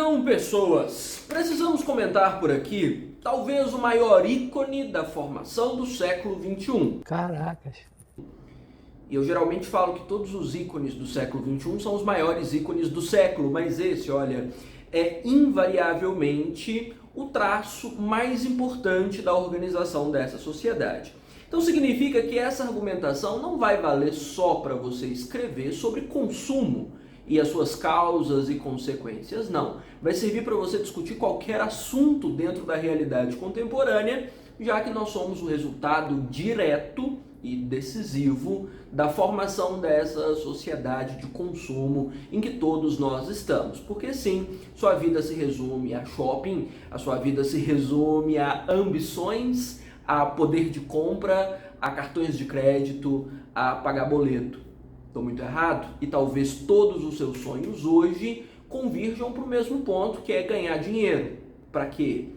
Então, pessoas, precisamos comentar por aqui talvez o maior ícone da formação do século XXI. Caracas. E eu geralmente falo que todos os ícones do século XXI são os maiores ícones do século, mas esse, olha, é invariavelmente o traço mais importante da organização dessa sociedade. Então significa que essa argumentação não vai valer só para você escrever sobre consumo e as suas causas e consequências, não. Vai servir para você discutir qualquer assunto dentro da realidade contemporânea, já que nós somos o resultado direto e decisivo da formação dessa sociedade de consumo em que todos nós estamos. Porque sim, sua vida se resume a shopping, a sua vida se resume a ambições, a poder de compra, a cartões de crédito, a pagar boleto. Estou muito errado? E talvez todos os seus sonhos hoje convirjam para o mesmo ponto, que é ganhar dinheiro. Para quê?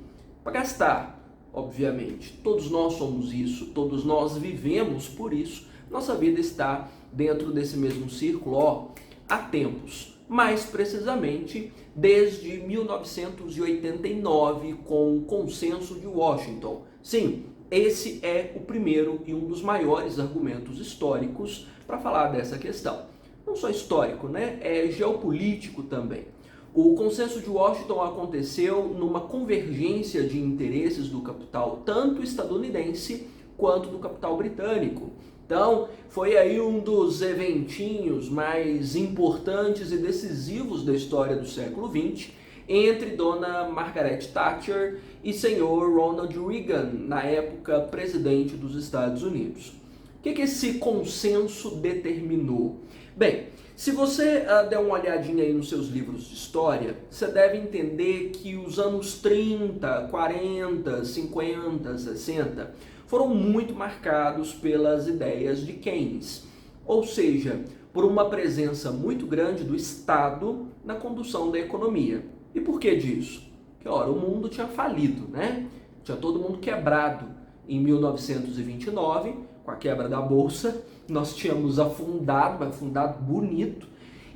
Para gastar. Obviamente, todos nós somos isso, todos nós vivemos por isso. Nossa vida está dentro desse mesmo círculo há tempos, mais precisamente desde 1989 com o Consenso de Washington. Sim, esse é o primeiro e um dos maiores argumentos históricos para falar dessa questão. Não só histórico, né? É geopolítico também. O Consenso de Washington aconteceu numa convergência de interesses do capital, tanto estadunidense quanto do capital britânico. Então, foi aí um dos eventinhos mais importantes e decisivos da história do século XX, entre dona Margaret Thatcher e senhor Ronald Reagan, na época presidente dos Estados Unidos. O que esse consenso determinou? Bem, se você der uma olhadinha aí nos seus livros de história, você deve entender que os anos 30, 40, 50, 60 foram muito marcados pelas ideias de Keynes, ou seja, por uma presença muito grande do Estado na condução da economia. E por que disso? Porque, ora, o mundo tinha falido, né? Tinha todo mundo quebrado em 1929, com a quebra da Bolsa, nós tínhamos afundado bonito,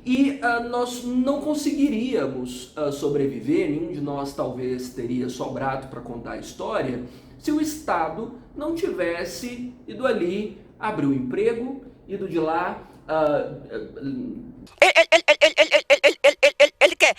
e nós não conseguiríamos sobreviver, nenhum de nós talvez teria sobrado para contar a história, se o Estado não tivesse ido ali, abrir o emprego, ido de lá... Ele quer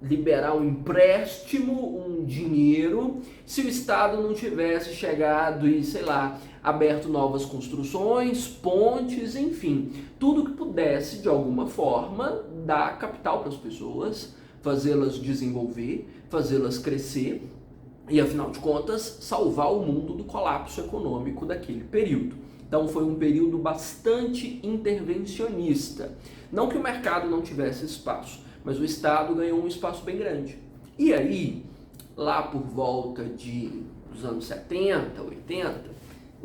liberar um empréstimo, um dinheiro, se o Estado não tivesse chegado e, sei lá, aberto novas construções, pontes, enfim, tudo que pudesse, de alguma forma, dar capital para as pessoas, fazê-las desenvolver, fazê-las crescer e, afinal de contas, salvar o mundo do colapso econômico daquele período. Então foi um período bastante intervencionista. Não que o mercado não tivesse espaço, mas o Estado ganhou um espaço bem grande. E aí, lá por volta dos anos 70, 80,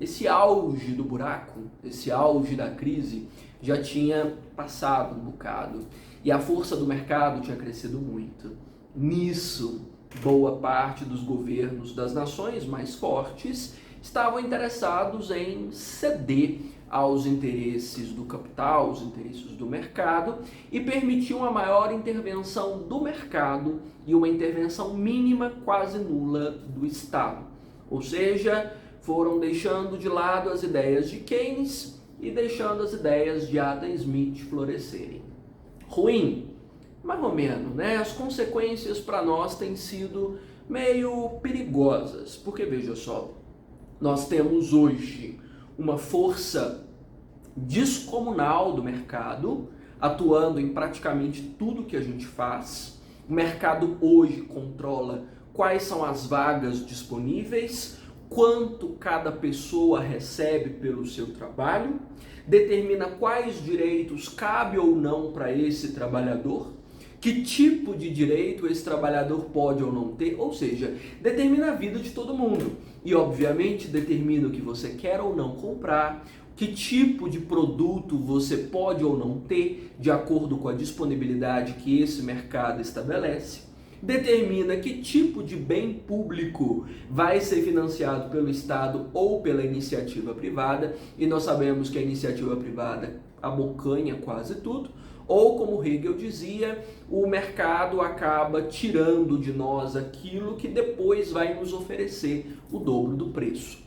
esse auge do buraco, esse auge da crise, já tinha passado um bocado. E a força do mercado tinha crescido muito. Nisso, boa parte dos governos das nações mais fortes estavam interessados em ceder aos interesses do capital, aos interesses do mercado, e permitir uma maior intervenção do mercado e uma intervenção mínima, quase nula, do Estado. Ou seja, foram deixando de lado as ideias de Keynes e deixando as ideias de Adam Smith florescerem. Ruim? Mais ou menos, né? As consequências para nós têm sido meio perigosas, porque veja só, nós temos hoje uma força descomunal do mercado, atuando em praticamente tudo que a gente faz. O mercado hoje controla quais são as vagas disponíveis, quanto cada pessoa recebe pelo seu trabalho, determina quais direitos cabe ou não para esse trabalhador, que tipo de direito esse trabalhador pode ou não ter, ou seja, determina a vida de todo mundo. E, obviamente, determina o que você quer ou não comprar, que tipo de produto você pode ou não ter, de acordo com a disponibilidade que esse mercado estabelece. Determina que tipo de bem público vai ser financiado pelo Estado ou pela iniciativa privada, e nós sabemos que a iniciativa privada abocanha quase tudo. Ou, como Hegel dizia, o mercado acaba tirando de nós aquilo que depois vai nos oferecer o dobro do preço.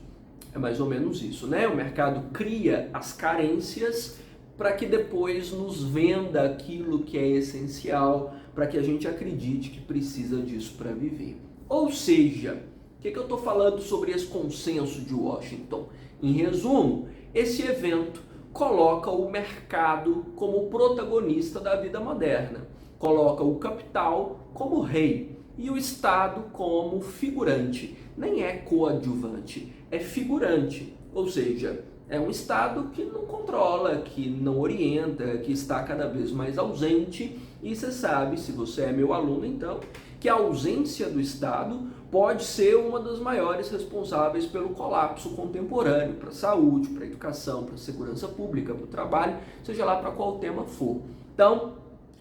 É mais ou menos isso, né? O mercado cria as carências para que depois nos venda aquilo que é essencial, para que a gente acredite que precisa disso para viver. Ou seja, o que eu estou falando sobre esse consenso de Washington? Em resumo, esse evento coloca o mercado como protagonista da vida moderna, coloca o capital como rei e o Estado como figurante. Nem é coadjuvante, é figurante, ou seja, é um Estado que não controla, que não orienta, que está cada vez mais ausente. E você sabe, se você é meu aluno então, que a ausência do Estado pode ser uma das maiores responsáveis pelo colapso contemporâneo para a saúde, para a educação, para a segurança pública, para o trabalho, seja lá para qual tema for. Então,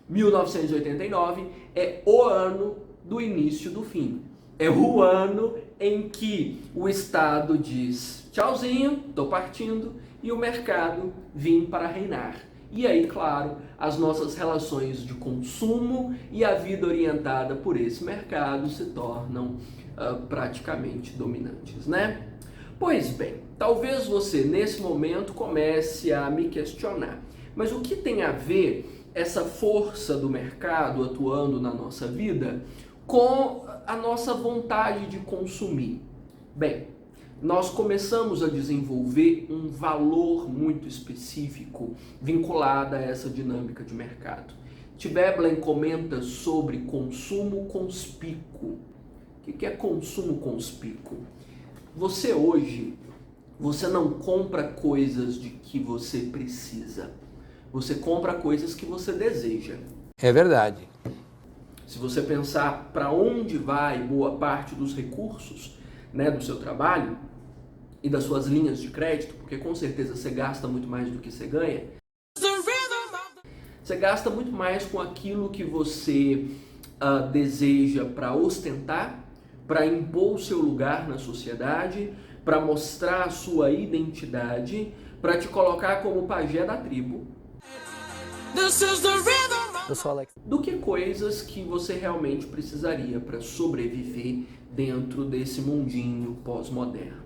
1989 é o ano do início do fim. É o ano em que o Estado diz tchauzinho, estou partindo, e o mercado vem para reinar. E aí, claro, as nossas relações de consumo e a vida orientada por esse mercado se tornam praticamente dominantes, né? Pois bem, talvez você nesse momento comece a me questionar, mas o que tem a ver essa força do mercado atuando na nossa vida com a nossa vontade de consumir? Bem, nós começamos a desenvolver um valor muito específico vinculado a essa dinâmica de mercado. T. Veblen comenta sobre consumo conspícuo. O que é consumo conspícuo? Você hoje, você não compra coisas de que você precisa. Você compra coisas que você deseja. É verdade. Se você pensar para onde vai boa parte dos recursos, né, do seu trabalho e das suas linhas de crédito, porque com certeza você gasta muito mais do que você ganha, você gasta muito mais com aquilo que você deseja para ostentar, para impor o seu lugar na sociedade, para mostrar a sua identidade, para te colocar como pajé da tribo, Eu sou Alex. do que coisas que você realmente precisaria para sobreviver dentro desse mundinho pós-moderno.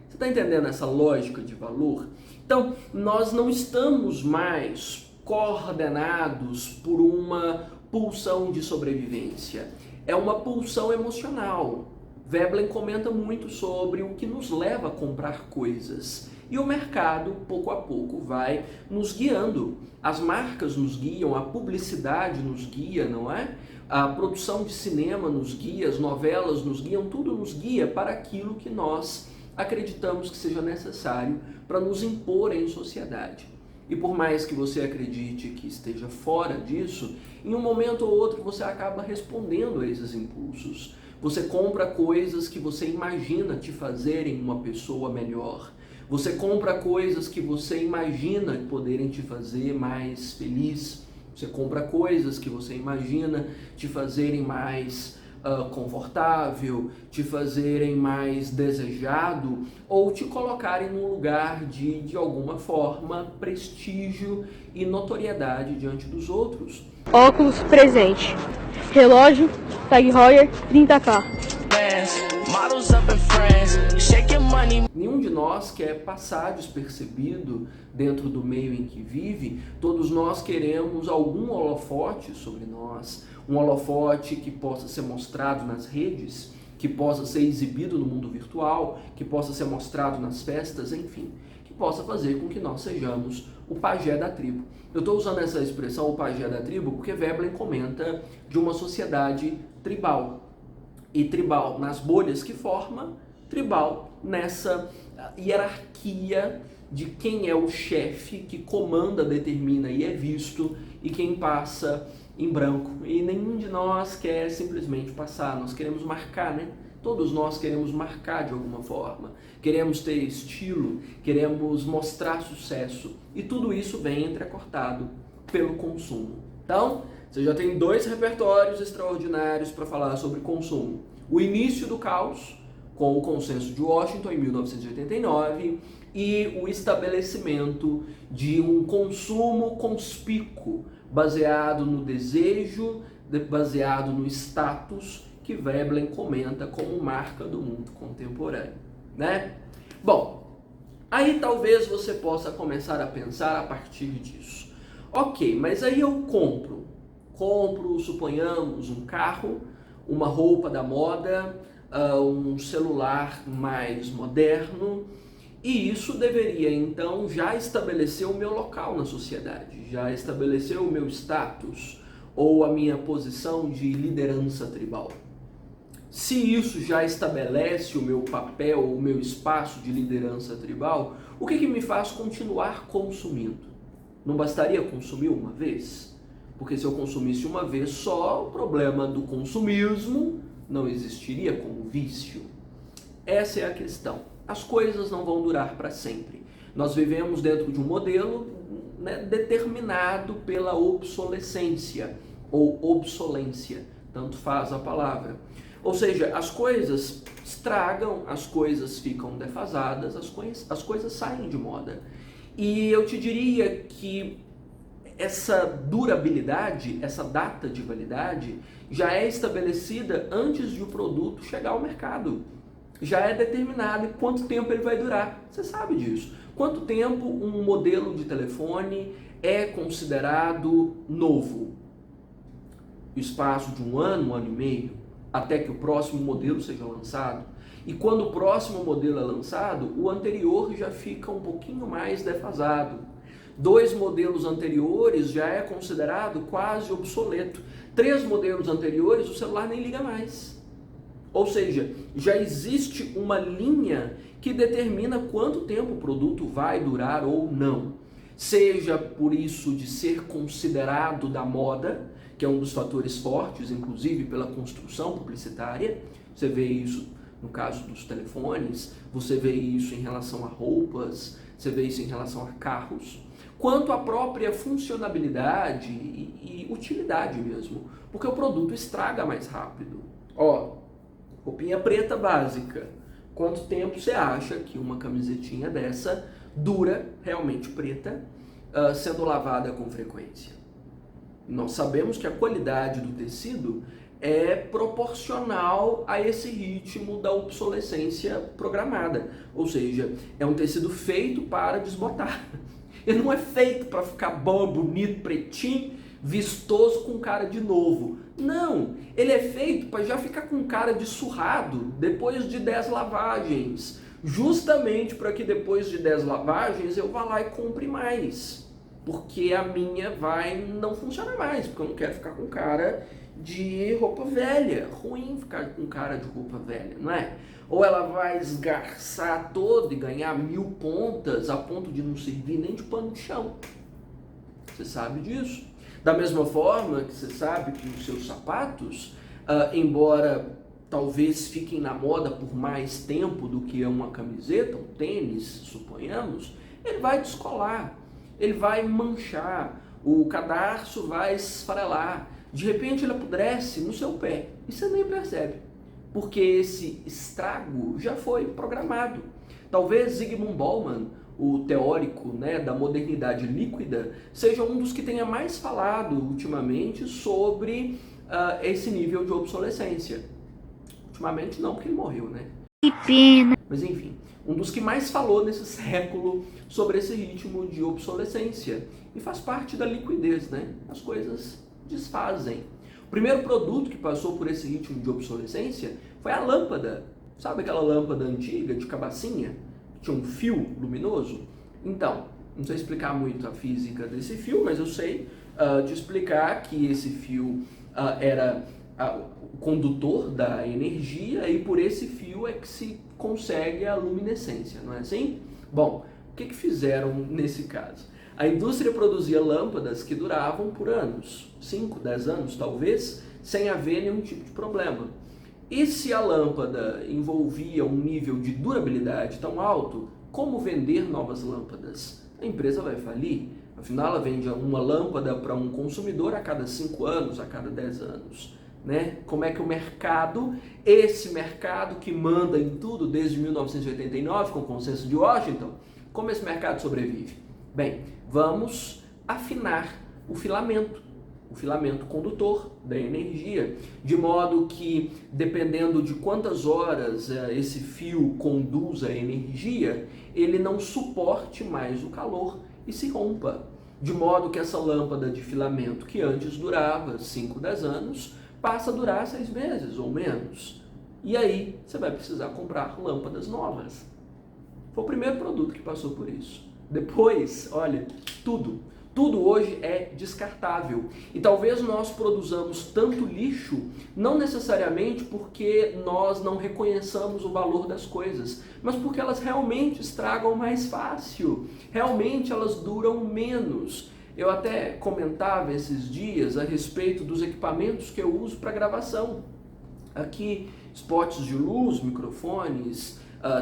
Você está entendendo essa lógica de valor? Então, nós não estamos mais coordenados por uma pulsão de sobrevivência. É uma pulsão emocional. Veblen comenta muito sobre o que nos leva a comprar coisas. E o mercado, pouco a pouco, vai nos guiando. As marcas nos guiam, a publicidade nos guia, não é? A produção de cinema nos guia, as novelas nos guiam, tudo nos guia para aquilo que nós acreditamos que seja necessário para nos impor em sociedade. E por mais que você acredite que esteja fora disso, em um momento ou outro você acaba respondendo a esses impulsos. Você compra coisas que você imagina te fazerem uma pessoa melhor. Você compra coisas que você imagina poderem te fazer mais feliz. Você compra coisas que você imagina te fazerem mais confortável, te fazerem mais desejado ou te colocarem num lugar de alguma forma, prestígio e notoriedade diante dos outros. Óculos presente. Relógio Tag Heuer 30K. Nenhum de nós quer passar despercebido dentro do meio em que vive. Todos nós queremos algum holofote sobre nós, um holofote que possa ser mostrado nas redes, que possa ser exibido no mundo virtual, que possa ser mostrado nas festas, enfim, que possa fazer com que nós sejamos o pajé da tribo. Eu estou usando essa expressão, o pajé da tribo, porque Veblen comenta de uma sociedade tribal. E tribal nas bolhas que forma, tribal nessa hierarquia de quem é o chefe, que comanda, determina e é visto, e quem passa em branco. E nenhum de nós quer simplesmente passar, nós queremos marcar, né? Todos nós queremos marcar de alguma forma, queremos ter estilo, queremos mostrar sucesso, e tudo isso vem entrecortado pelo consumo. Então, você já tem dois repertórios extraordinários para falar sobre consumo. O início do caos, com o consenso de Washington em 1989, e o estabelecimento de um consumo conspícuo, baseado no desejo, baseado no status que Veblen comenta como marca do mundo contemporâneo, né? Bom, aí talvez você possa começar a pensar a partir disso. Ok, mas aí eu compro, suponhamos, um carro, uma roupa da moda, um celular mais moderno, e isso deveria então já estabelecer o meu local na sociedade, já estabelecer o meu status ou a minha posição de liderança tribal. Se isso já estabelece o meu papel, o meu espaço de liderança tribal, o que me faz continuar consumindo? Não bastaria consumir uma vez? Porque se eu consumisse uma vez só, o problema do consumismo não existiria como vício. Essa é a questão. As coisas não vão durar para sempre. Nós vivemos dentro de um modelo, né, determinado pela obsolescência ou obsolência, tanto faz a palavra. Ou seja, as coisas estragam, as coisas ficam defasadas, as coisas saem de moda. E eu te diria que essa durabilidade, essa data de validade, já é estabelecida antes de o produto chegar ao mercado. Já é determinado quanto tempo ele vai durar. Você sabe disso. Quanto tempo um modelo de telefone é considerado novo? O espaço de um ano e meio, até que o próximo modelo seja lançado. E quando o próximo modelo é lançado, o anterior já fica um pouquinho mais defasado. 2 modelos anteriores já é considerado quase obsoleto. 3 modelos anteriores, o celular nem liga mais. Ou seja, já existe uma linha que determina quanto tempo o produto vai durar ou não. Seja por isso de ser considerado da moda, que é um dos fatores fortes, inclusive pela construção publicitária. Você vê isso no caso dos telefones, você vê isso em relação a roupas, você vê isso em relação a carros, quanto à própria funcionabilidade e utilidade mesmo, porque o produto estraga mais rápido. Ó, roupinha preta básica. Quanto tempo você acha que uma camisetinha dessa dura, realmente preta, sendo lavada com frequência? Nós sabemos que a qualidade do tecido é proporcional a esse ritmo da obsolescência programada. Ou seja, é um tecido feito para desbotar. Ele não é feito para ficar bom, bonito, pretinho, vistoso com cara de novo. Não, ele é feito para já ficar com cara de surrado depois de 10 lavagens. Justamente para que depois de 10 lavagens eu vá lá e compre mais. Porque a minha vai não funcionar mais, porque eu não quero ficar com cara de roupa velha. Ruim ficar com cara de roupa velha, não é? Ou ela vai esgarçar toda e ganhar 1000 pontas a ponto de não servir nem de pano de chão. Você sabe disso? Da mesma forma que você sabe que os seus sapatos, embora talvez fiquem na moda por mais tempo do que uma camiseta, um tênis, suponhamos, ele vai descolar, ele vai manchar, o cadarço vai esfarelar, de repente ele apodrece no seu pé e você nem percebe, porque esse estrago já foi programado. Talvez Zygmunt Bauman, o teórico, né, da modernidade líquida, seja um dos que tenha mais falado ultimamente sobre esse nível de obsolescência. Ultimamente não, porque ele morreu, né? Que pena. Mas enfim, um dos que mais falou nesse século sobre esse ritmo de obsolescência. E faz parte da liquidez, né? As coisas desfazem. O primeiro produto que passou por esse ritmo de obsolescência foi a lâmpada. Sabe aquela lâmpada antiga de cabacinha? Que tinha um fio luminoso? Então, não sei explicar muito a física desse fio, mas eu sei te explicar que esse fio era o condutor da energia e por esse fio é que se consegue a luminescência, não é assim? Bom, o que fizeram nesse caso? A indústria produzia lâmpadas que duravam por anos, 5, 10 anos talvez, sem haver nenhum tipo de problema. E se a lâmpada envolvia um nível de durabilidade tão alto, como vender novas lâmpadas? A empresa vai falir, afinal ela vende uma lâmpada para um consumidor a cada 5 anos, a cada 10 anos. Né? Como é que o mercado, esse mercado que manda em tudo desde 1989, com o consenso de Washington, como esse mercado sobrevive? Bem, vamos afinar o filamento. o filamento condutor da energia, de modo que, dependendo de quantas horas esse fio conduz a energia, ele não suporte mais o calor e se rompa. De modo que essa lâmpada de filamento, que antes durava 5, 10 anos, passa a durar 6 meses ou menos. E aí você vai precisar comprar lâmpadas novas. Foi o primeiro produto que passou por isso. Depois, olha, tudo hoje é descartável. E talvez nós produzamos tanto lixo, não necessariamente porque nós não reconheçamos o valor das coisas, mas porque elas realmente estragam mais fácil, realmente elas duram menos. Eu até comentava esses dias a respeito dos equipamentos que eu uso para gravação. Aqui, spots de luz, microfones,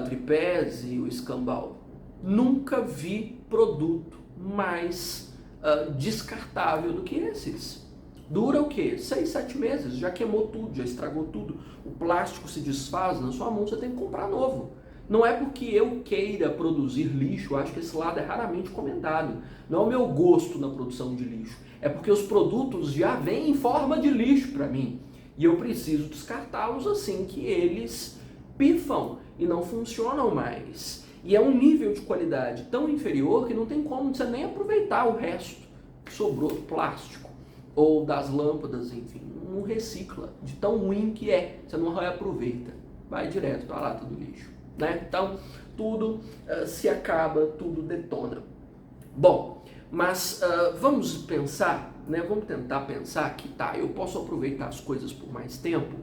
tripés e o escambau. Nunca vi produto mais descartável do que esses. Dura o quê? 6, 7 meses, já queimou tudo, já estragou tudo. O plástico se desfaz na sua mão, você tem que comprar novo. Não é porque eu queira produzir lixo, eu acho que esse lado é raramente comentado. Não é o meu gosto na produção de lixo, é porque os produtos já vêm em forma de lixo para mim. E eu preciso descartá-los assim que eles pifam e não funcionam mais. E é um nível de qualidade tão inferior que não tem como você nem aproveitar o resto que sobrou do plástico ou das lâmpadas, enfim. Não recicla, de tão ruim que é. Você não reaproveita, vai direto para a lata do lixo, né? Então, tudo se acaba, tudo detona. Bom, mas vamos pensar, né? Vamos tentar pensar que eu posso aproveitar as coisas por mais tempo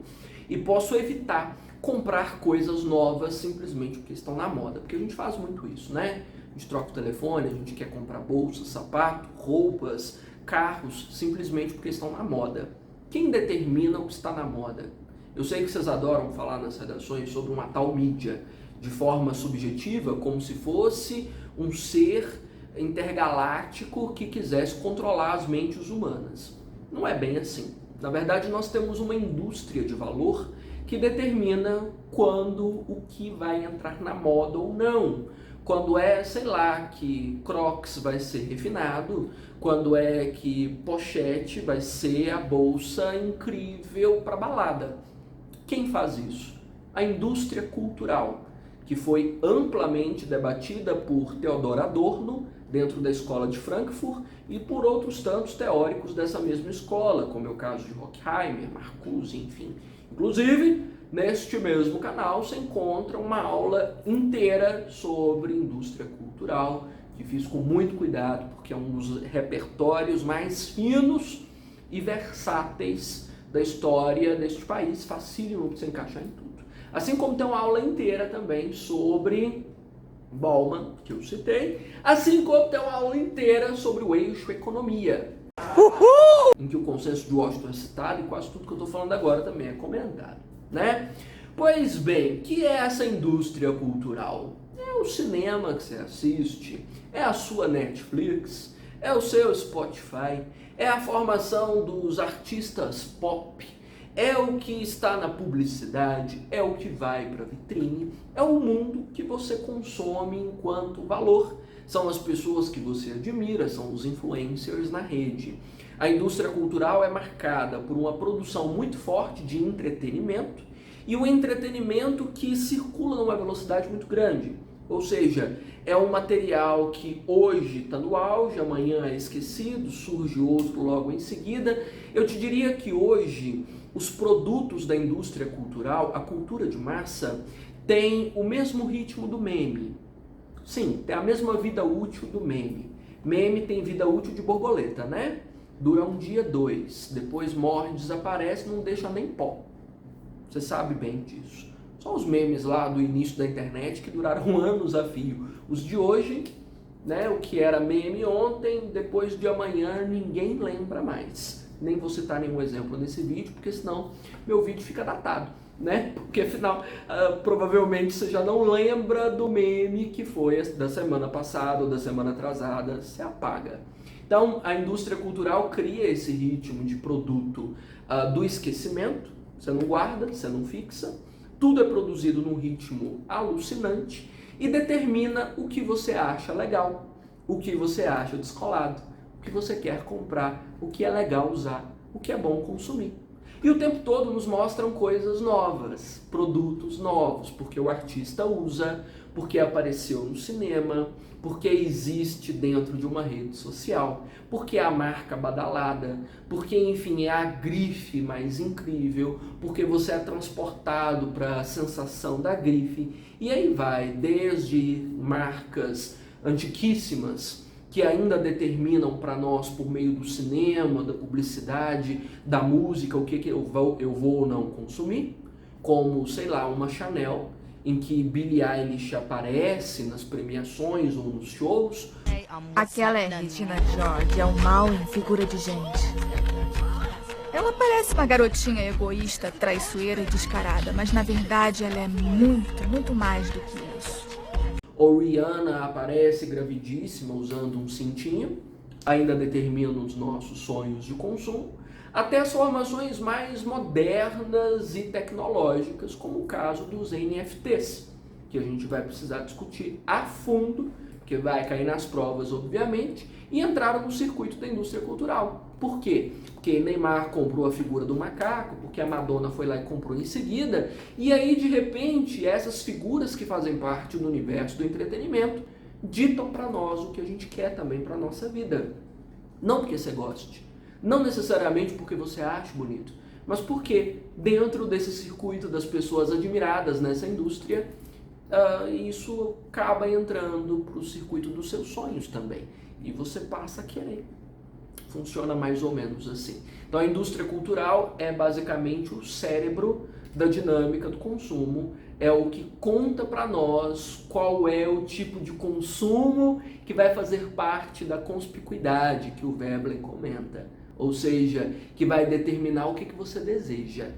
e posso evitar comprar coisas novas simplesmente porque estão na moda, porque a gente faz muito isso, né? A gente troca o telefone, a gente quer comprar bolsas, sapato, roupas, carros, simplesmente porque estão na moda. Quem determina o que está na moda? Eu sei que vocês adoram falar nas redações sobre uma tal mídia de forma subjetiva, como se fosse um ser intergaláctico que quisesse controlar as mentes humanas. Não é bem assim. Na verdade, nós temos uma indústria de valor que determina quando o que vai entrar na moda ou não. Quando é, sei lá, que Crocs vai ser refinado, quando é que pochete vai ser a bolsa incrível para balada. Quem faz isso? A indústria cultural, que foi amplamente debatida por Theodor Adorno, dentro da escola de Frankfurt, e por outros tantos teóricos dessa mesma escola, como é o caso de Horkheimer, Marcuse, enfim. Inclusive, neste mesmo canal se encontra uma aula inteira sobre indústria cultural, que fiz com muito cuidado, porque é um dos repertórios mais finos e versáteis da história deste país, facílimo de se encaixar em tudo. Assim como tem uma aula inteira também sobre Bauman, que eu citei, assim como tem uma aula inteira sobre o eixo economia, em que o consenso de Washington é citado e quase tudo que eu estou falando agora também é comentado, né? Pois bem, o que é essa indústria cultural? É o cinema que você assiste, é a sua Netflix, é o seu Spotify, é a formação dos artistas pop, é o que está na publicidade, é o que vai para a vitrine, é o mundo que você consome enquanto valor. São as pessoas que você admira, são os influencers na rede. A indústria cultural é marcada por uma produção muito forte de entretenimento e um entretenimento que circula numa velocidade muito grande. Ou seja, é um material que hoje está no auge, amanhã é esquecido, surge outro logo em seguida. Eu te diria que hoje os produtos da indústria cultural, a cultura de massa, tem o mesmo ritmo do meme. Sim, tem a mesma vida útil do meme. Meme tem vida útil de borboleta, né? Dura um dia, 2, depois morre, desaparece, não deixa nem pó. Você sabe bem disso. Só os memes lá do início da internet que duraram anos a fio. Os de hoje, né, o que era meme ontem, depois de amanhã, ninguém lembra mais. Nem vou citar nenhum exemplo nesse vídeo, porque senão meu vídeo fica datado, né? Porque afinal, provavelmente você já não lembra do meme que foi da semana passada ou da semana atrasada, você apaga. Então, a indústria cultural cria esse ritmo de produto do esquecimento, você não guarda, você não fixa, tudo é produzido num ritmo alucinante e determina o que você acha legal, o que você acha descolado, o que você quer comprar, o que é legal usar, o que é bom consumir. E o tempo todo nos mostram coisas novas, produtos novos, porque o artista usa, porque apareceu no cinema, porque existe dentro de uma rede social, porque é a marca badalada, porque, enfim, é a grife mais incrível, porque você é transportado para a sensação da grife. E aí vai, desde marcas antiquíssimas, que ainda determinam para nós, por meio do cinema, da publicidade, da música, o que eu vou ou não consumir, como, sei lá, uma Chanel, em que Billie Eilish aparece nas premiações ou nos shows. Aquela é Regina George, é o mal em figura de gente. Ela parece uma garotinha egoísta, traiçoeira e descarada, mas na verdade ela é muito, muito mais do que isso. Ou Rihanna aparece gravidíssima usando um cintinho, ainda determina os nossos sonhos de consumo, até as formações mais modernas e tecnológicas, como o caso dos NFTs, que a gente vai precisar discutir a fundo, que vai cair nas provas, obviamente, e entraram no circuito da indústria cultural. Por quê? Porque Neymar comprou a figura do macaco, porque a Madonna foi lá e comprou em seguida, e aí, de repente, essas figuras que fazem parte do universo do entretenimento ditam para nós o que a gente quer também para a nossa vida. Não porque você goste, não necessariamente porque você acha bonito, mas porque dentro desse circuito das pessoas admiradas nessa indústria, isso acaba entrando para o circuito dos seus sonhos também. E você passa a querer. Funciona mais ou menos assim. Então a indústria cultural é basicamente o cérebro da dinâmica do consumo, é o que conta para nós qual é o tipo de consumo que vai fazer parte da conspicuidade que o Veblen comenta. Ou seja, que vai determinar o que você deseja,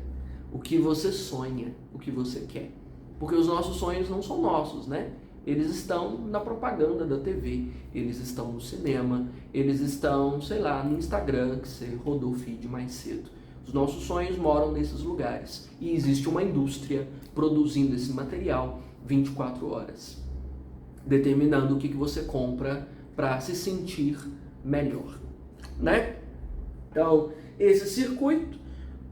o que você sonha, o que você quer. Porque os nossos sonhos não são nossos, né? Eles estão na propaganda da TV, eles estão no cinema, eles estão, sei lá, no Instagram, que você rodou o feed mais cedo. Os nossos sonhos moram nesses lugares. E existe uma indústria produzindo esse material 24 horas, determinando o que você compra para se sentir melhor, né? Então, esse circuito,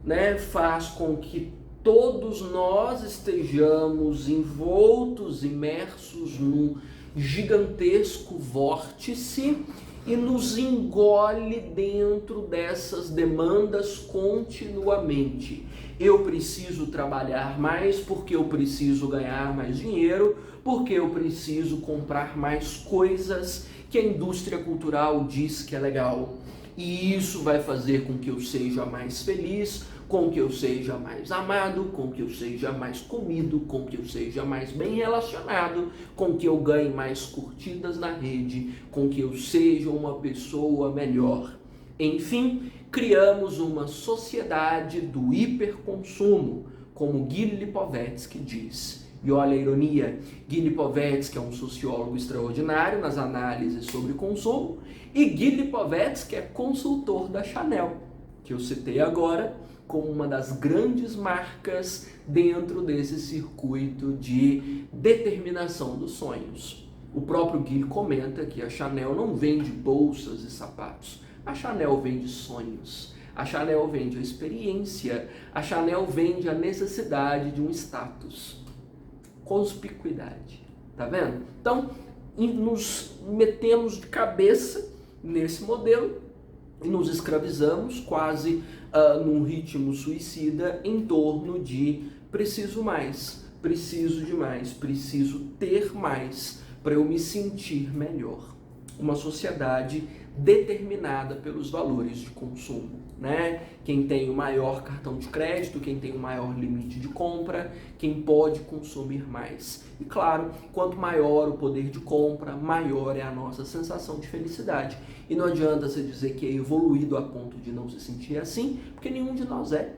né, faz com que todos nós estejamos envoltos, imersos num gigantesco vórtice e nos engole dentro dessas demandas continuamente. Eu preciso trabalhar mais porque eu preciso ganhar mais dinheiro, porque eu preciso comprar mais coisas que a indústria cultural diz que é legal. E isso vai fazer com que eu seja mais feliz, com que eu seja mais amado, com que eu seja mais comido, com que eu seja mais bem relacionado, com que eu ganhe mais curtidas na rede, com que eu seja uma pessoa melhor. Enfim, criamos uma sociedade do hiperconsumo, como Gil Lipovetsky diz. E olha a ironia, Gil Lipovetsky é um sociólogo extraordinário nas análises sobre consumo, e Gil Lipovetsky é consultor da Chanel, que eu citei agora, como uma das grandes marcas dentro desse circuito de determinação dos sonhos. O próprio Gil comenta que a Chanel não vende bolsas e sapatos, a Chanel vende sonhos, a Chanel vende a experiência, a Chanel vende a necessidade de um status, conspicuidade, tá vendo? Então, nos metemos de cabeça nesse modelo e nos escravizamos quase num ritmo suicida em torno de preciso mais, preciso de mais, preciso ter mais para eu me sentir melhor. Uma sociedade determinada pelos valores de consumo, né? Quem tem o maior cartão de crédito, quem tem o maior limite de compra, quem pode consumir mais. E claro, quanto maior o poder de compra, maior é a nossa sensação de felicidade. E não adianta você dizer que é evoluído a ponto de não se sentir assim, porque nenhum de nós é.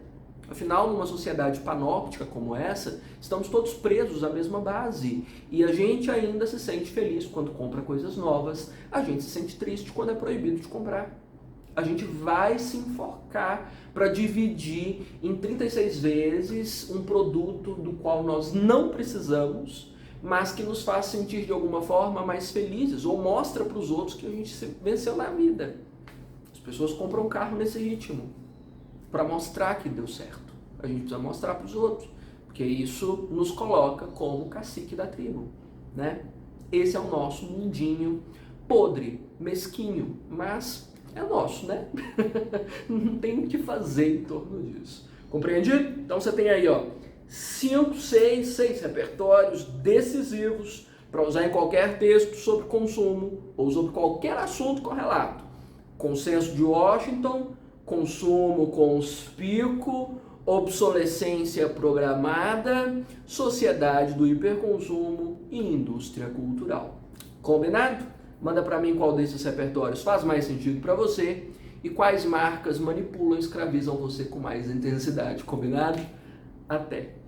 Afinal, numa sociedade panóptica como essa, estamos todos presos à mesma base. E a gente ainda se sente feliz quando compra coisas novas, a gente se sente triste quando é proibido de comprar. A gente vai se enforcar para dividir em 36 vezes um produto do qual nós não precisamos, mas que nos faz sentir de alguma forma mais felizes, ou mostra para os outros que a gente venceu na vida. pessoas compram carro nesse ritmo para mostrar que deu certo. A gente precisa mostrar para os outros, porque isso nos coloca como cacique da tribo, né? Esse é o nosso mundinho podre, mesquinho, mas é nosso, né? Não tem o que fazer em torno disso. Compreendido? Então você tem aí, ó, 6 repertórios decisivos para usar em qualquer texto sobre consumo ou sobre qualquer assunto correlato. Consenso de Washington, consumo conspícuo, obsolescência programada, sociedade do hiperconsumo e indústria cultural. Combinado? Manda para mim qual desses repertórios faz mais sentido para você e quais marcas manipulam e escravizam você com mais intensidade. Combinado? Até!